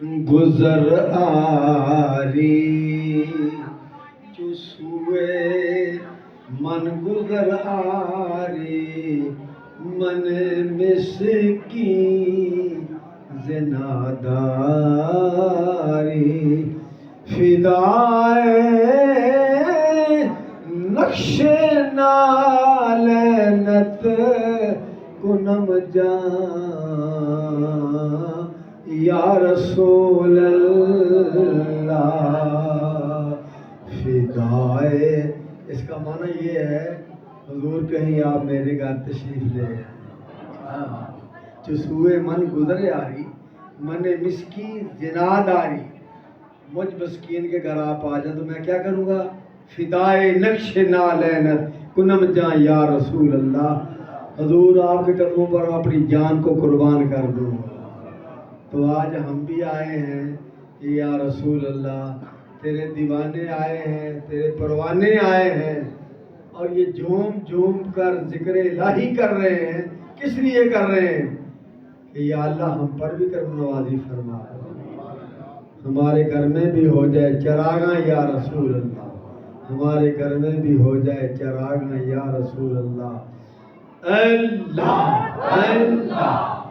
گزر آری چسوے من گزر آری من مسکین زناداری فدائے نقش نالینت کنم جان یا رسول اللہ فدائے۔ اس کا معنی یہ ہے حضور کہیں آپ میرے گھر تشریف لے آئے، چسوئے من گزرے آری من مسکین زناداری، مجھ مسکین کے گھر آپ آ جائیں تو میں کیا کروں گا؟ فدائے نقش نالینت کنم جان یا رسول اللہ، حضور آپ کے قدموں پر اپنی جان کو قربان کر دوں گا۔ تو آج ہم بھی آئے ہیں یا رسول اللہ، تیرے دیوانے آئے ہیں، تیرے پروانے آئے ہیں، اور یہ جھوم جھوم کر ذکر الہی کر رہے ہیں۔ کس لیے کر رہے ہیں؟ کہ یا اللہ ہم پر بھی کرم نوازی فرما، ہمارے گھر میں بھی ہو جائے چراغاں یا رسول اللہ، ہمارے گھر میں بھی ہو جائے چراغاں یا رسول اللہ۔ اللہ اللہ